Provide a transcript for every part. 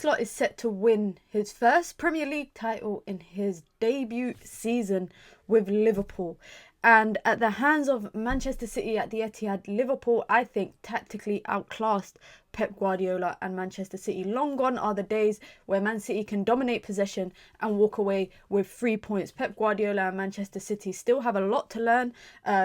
Slot is set to win his first Premier League title in his debut season with Liverpool. And at the hands of Manchester City at the Etihad, Liverpool, I think, tactically outclassed Pep Guardiola and Manchester City. Long gone are the days where Man City can dominate possession and walk away with 3 points. Pep Guardiola and Manchester City still have a lot to learn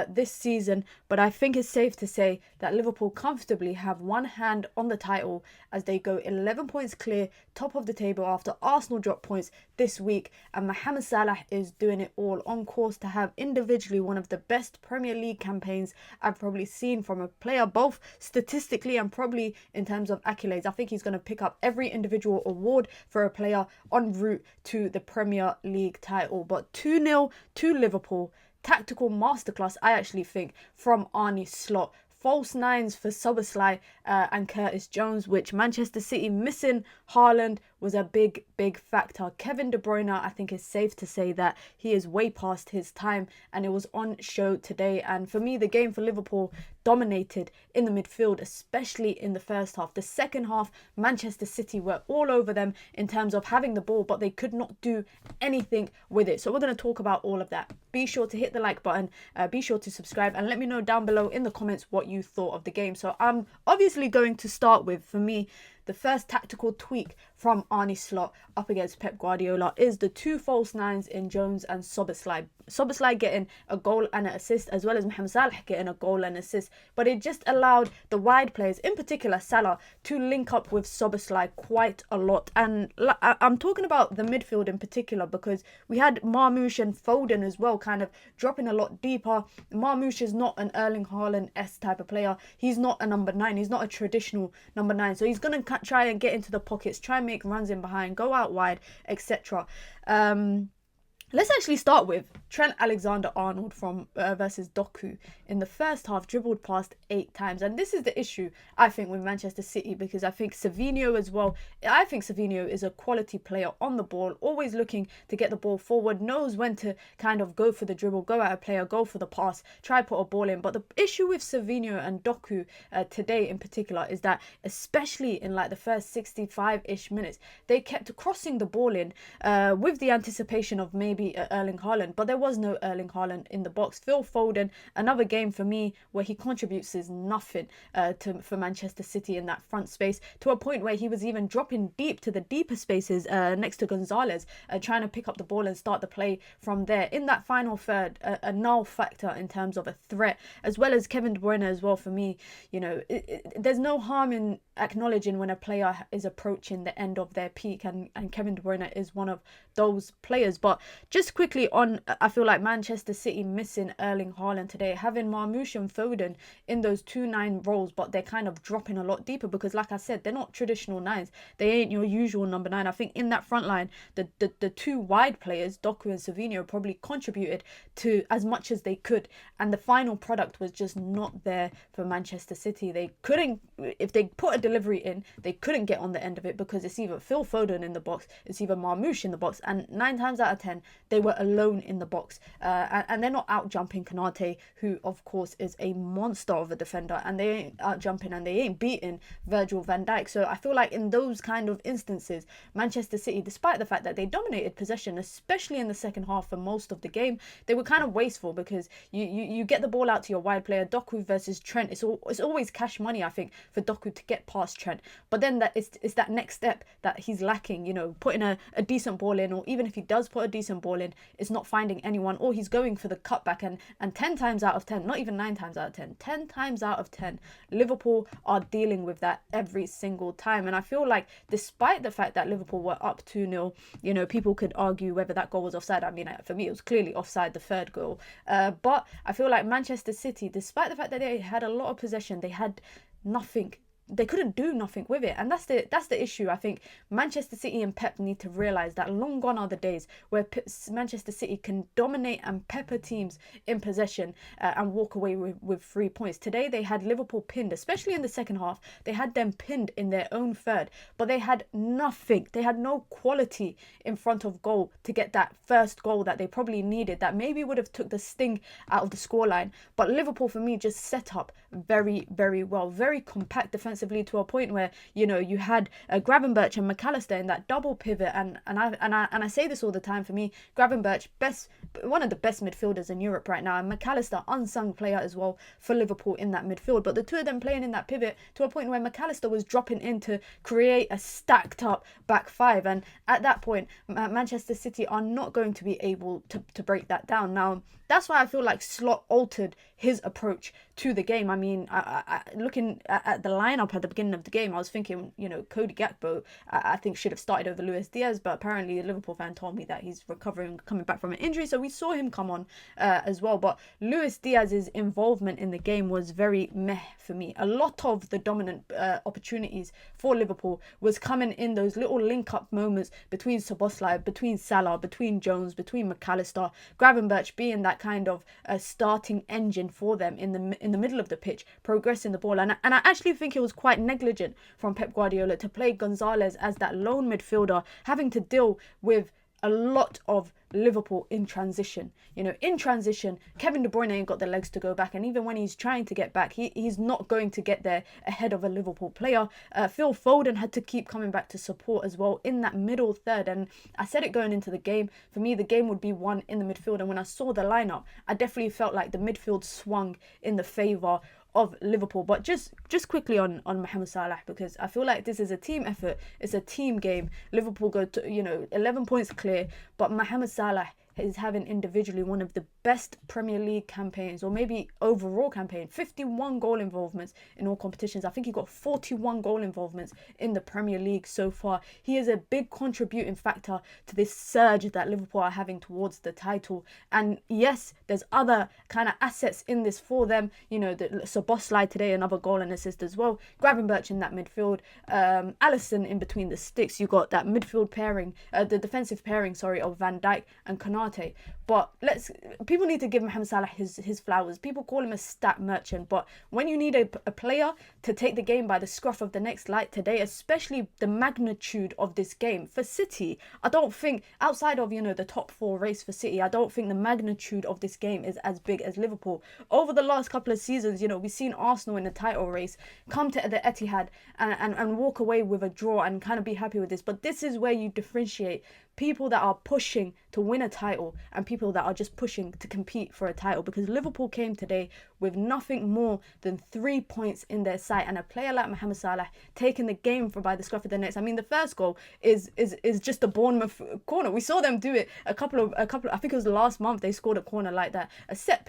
this season, but I think it's safe to say that Liverpool comfortably have one hand on the title as they go 11 points clear, top of the table after Arsenal dropped points this week, and Mohamed Salah is doing it all, on course to have individually one of the best Premier League campaigns I've probably seen from a player, both statistically and probably in terms of accolades. I think he's going to pick up every individual award for a player en route to the Premier League title. But 2-0 to Liverpool. Tactical masterclass, I actually think, from Arne Slot. False nines for Szoboszlai and Curtis Jones, which Manchester City missing Haaland was a big factor. Kevin De Bruyne, I think it's safe to say that he is way past his time, and it was on show today. And for me, the game for Liverpool dominated in the midfield, especially in the first half. The second half, Manchester City were all over them in terms of having the ball, but they could not do anything with it. So we're going to talk about all of that. Be sure to hit the like button, be sure to subscribe, and let me know down below in the comments what you thought of the game. So I'm obviously going to start with, for me, the first tactical tweak from Arne Slot up against Pep Guardiola is the two false nines in Jones and Szoboszlai. Szoboszlai getting a goal and an assist, as well as Mohamed Salah getting a goal and assist. But it just allowed the wide players, in particular Salah, to link up with Szoboszlai quite a lot. And I'm talking about the midfield in particular because we had Marmoush and Foden as well, kind of dropping a lot deeper. Marmoush is not an Erling Haaland-esque type of player. He's not a number 9. He's not a traditional number 9. So he's going to try and get into the pockets, try and make runs in behind, go out wide, etc. Let's actually start with Trent Alexander-Arnold from versus Doku. In the first half, dribbled past 8 times. And this is the issue, I think, with Manchester City, because I think Savinho as well. I think Savinho is a quality player on the ball, always looking to get the ball forward, knows when to kind of go for the dribble, go at a player, go for the pass, try put a ball in. But the issue with Savinho and Doku today in particular is that, especially in like the first 65-ish minutes, they kept crossing the ball in with the anticipation of maybe Erling Haaland, but there was no Erling Haaland in the box. Phil Foden, another game for me where he contributes is nothing for Manchester City in that front space, to a point where he was even dropping deep to the deeper spaces next to Gonzalez, trying to pick up the ball and start the play from there. In that final third, a null factor in terms of a threat, as well as Kevin De Bruyne as well. For me, you know, there's no harm in acknowledging when a player is approaching the end of their peak, and Kevin De Bruyne is one of those players. But just quickly on, I feel like Manchester City missing Erling Haaland today, having Marmoush and Foden in those 2-9 roles, but they're kind of dropping a lot deeper because, like I said, they're not traditional 9s. They ain't your usual number 9. I think in that front line, the two wide players, Doku and Savinho, probably contributed to as much as they could, and the final product was just not there for Manchester City. They couldn't, if they put a delivery in, they couldn't get on the end of it because it's either Phil Foden in the box, it's either Marmoush in the box, and 9 times out of 10 they were alone in the box, and they're not out jumping Konate, who of course is a monster of a defender, and they ain't out jumping and they ain't beating Virgil van Dijk. So I feel like in those kind of instances, Manchester City, despite the fact that they dominated possession, especially in the second half for most of the game, they were kind of wasteful because you get the ball out to your wide player. Doku versus Trent, it's always cash money, I think, for Doku to get past Trent, but then it's that next step that he's lacking, you know, putting a decent ball in, or even if he does put a decent ball in, is not finding anyone, or he's going for the cutback. And 10 times out of 10, not even 9 times out of 10, 10 times out of 10, Liverpool are dealing with that every single time. And I feel like, despite the fact that Liverpool were up 2-0, you know, people could argue whether that goal was offside. I mean, for me, it was clearly offside, the third goal. But I feel like Manchester City, despite the fact that they had a lot of possession, they had nothing. They couldn't do nothing with it, and that's the issue. I think Manchester City and Pep need to realise that long gone are the days where Manchester City can dominate and pepper teams in possession and walk away with 3 points. Today they had Liverpool pinned, especially in the second half. They had them pinned in their own third, but they had nothing. They had no quality in front of goal to get that first goal that they probably needed, that maybe would have took the sting out of the scoreline. But Liverpool, for me, just set up very, very well. Very compact defensively to a point where, you know, you had Gravenberch and McAllister in that double pivot. And I say this all the time. For me, Gravenberch, one of the best midfielders in Europe right now, and McAllister, unsung player as well for Liverpool in that midfield. But the two of them playing in that pivot to a point where McAllister was dropping in to create a stacked up back five. And at that point, Manchester City are not going to be able to break that down. Now, that's why I feel like Slot altered his approach to the game. I mean, looking at the lineup at the beginning of the game, I was thinking, you know, Cody Gakpo, I think should have started over Luis Diaz, but apparently a Liverpool fan told me that he's recovering, coming back from an injury, so we saw him come on as well. But Luis Diaz's involvement in the game was very meh for me. A lot of the dominant opportunities for Liverpool was coming in those little link-up moments between Szoboszlai, between Salah, between Jones, between McAllister, Gravenberch being that kind of starting engine for them in the middle of the pitch, progressing the ball. And I actually think it was quite negligent from Pep Guardiola to play Gonzalez as that lone midfielder, having to deal with a lot of Liverpool in transition. You know, in transition, Kevin De Bruyne ain't got the legs to go back, and even when he's trying to get back, he's not going to get there ahead of a Liverpool player. Phil Foden had to keep coming back to support as well in that middle third, and I said it going into the game, for me the game would be won in the midfield. And when I saw the lineup, I definitely felt like the midfield swung in the favour of Liverpool. But just quickly on Mohamed Salah, because I feel like this is a team effort, it's a team game. Liverpool go to, you know, 11 points clear, but Mohamed Salah is having individually one of the best Premier League campaigns, or maybe overall campaign. 51 goal involvements in all competitions. I think he got 41 goal involvements in the Premier League so far. He is a big contributing factor to this surge that Liverpool are having towards the title. And yes, there's other kind of assets in this for them. You know, the Szoboszlai today, another goal and assist as well. Gravenberch in that midfield. Alisson in between the sticks. You got that midfield pairing, the defensive pairing, of Van Dijk and Konate. But people need to give Mohamed Salah his flowers. People call him a stat merchant, but when you need a player to take the game by the scruff of the neck like today, especially the magnitude of this game for City, I don't think, outside of, you know, the top four race for City, I don't think the magnitude of this game is as big as Liverpool. Over the last couple of seasons, you know, we've seen Arsenal in the title race come to the Etihad and walk away with a draw and kind of be happy with this. But this is where you differentiate people that are pushing to win a title and people that are just pushing to compete for a title, because Liverpool came today with nothing more than 3 points in their sight, and a player like Mohamed Salah taking the game by the scruff of the neck. I mean, the first goal is just a Bournemouth corner. We saw them do it a couple I think it was last month, they scored a corner like that. A set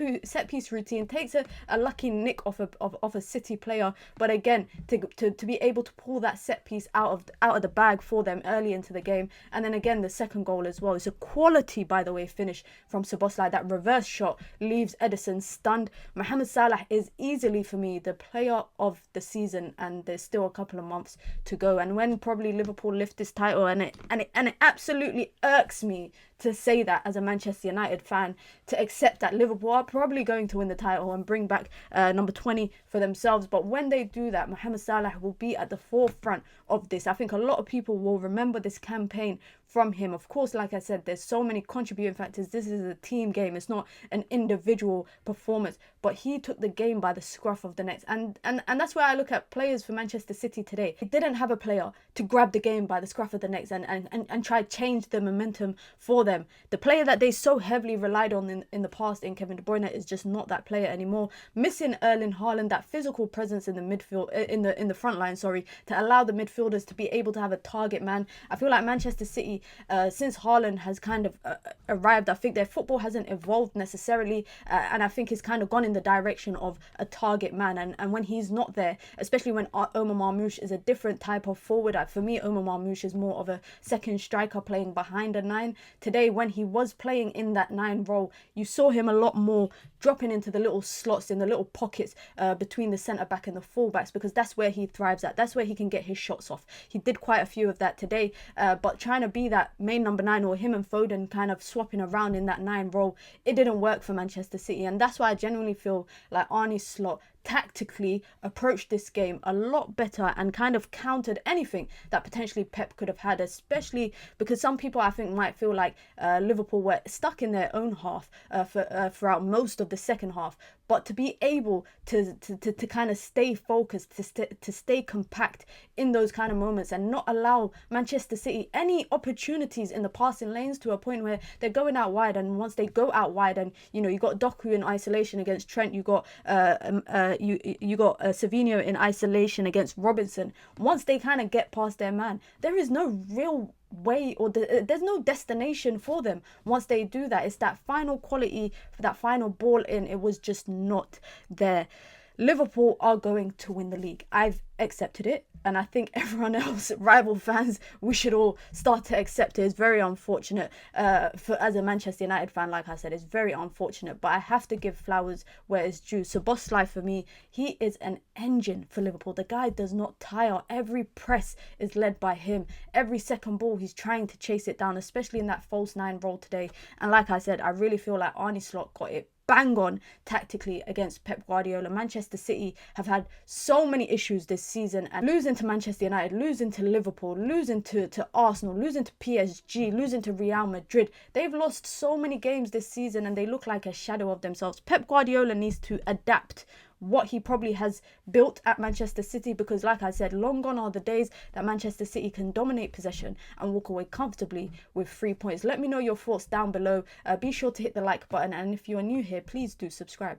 piece routine, takes a lucky nick off a City player, but again, to be able to pull that set piece out of the bag for them early into the game. And then again, the second goal as well. It's a quality, by the way, finish from Szoboszlai. That reverse shot leaves Ederson stunned. Mohamed Salah is easily, for me, the player of the season, and there's still a couple of months to go. And when probably Liverpool lift this title, and it absolutely irks me to say that as a Manchester United fan, to accept that Liverpool are probably going to win the title and bring back number 20 for themselves. But when they do that, Mohamed Salah will be at the forefront of this. I think a lot of people will remember this campaign from him. Of course, like I said, there's so many contributing factors. This is a team game. It's not an individual performance. But he took the game by the scruff of the neck. And that's where I look at players for Manchester City today. They didn't have a player to grab the game by the scruff of the neck and try to change the momentum for them. The player that they so heavily relied on in the past in Kevin De Bruyne is just not that player anymore. Missing Erling Haaland, that physical presence in the midfield, in the front line, to allow the midfielders to be able to have a target man. I feel like Manchester City, since Haaland has kind of arrived, I think their football hasn't evolved necessarily, and I think it's kind of gone in the direction of a target man. And when he's not there, especially when Omar Marmoush is a different type of forward, for me, Omar Marmoush is more of a second striker playing behind a 9. Today, when he was playing in that 9 role, you saw him a lot more dropping into the little slots, in the little pockets between the centre back and the fullbacks, because that's where he thrives at. That's where he can get his shots off. He did quite a few of that today, but trying to be that main number 9, or him and Foden kind of swapping around in that 9 role, it didn't work for Manchester City. And that's why I genuinely feel like Arne Slot tactically approached this game a lot better and kind of countered anything that potentially Pep could have had, especially because some people, I think, might feel like Liverpool were stuck in their own half throughout most of the second half. but to be able to kind of stay focused, to stay compact in those kind of moments and not allow Manchester City any opportunities in the passing lanes to a point where they're going out wide, and once they go out wide, and you got Doku in isolation against Trent, you got Savinho in isolation against Robinson. Once they kind of get past their man, there is no real way, or there's no destination for them once they do that. It's that final quality for that final ball in, it was just not there. Liverpool are going to win the league. I've accepted it, and I think everyone else, rival fans, we should all start to accept it. It's very unfortunate as a Manchester United fan, like I said, it's very unfortunate, but I have to give flowers where it's due. Szoboszlai, for me, he is an engine for Liverpool. The guy does not tire. Every press is led by him. Every second ball, he's trying to chase it down, especially in that false nine role today. And like I said, I really feel like Arne Slot got it bang on tactically against Pep Guardiola. Manchester City have had so many issues this season, and losing to Manchester United, losing to Liverpool, losing to Arsenal, losing to PSG, losing to Real Madrid. They've lost so many games this season and they look like a shadow of themselves. Pep Guardiola needs to adapt what he probably has built at Manchester City, because like I said, long gone are the days that Manchester City can dominate possession and walk away comfortably with 3 points. Let me know your thoughts down below. Be sure to hit the like button, and if you are new here, please do subscribe.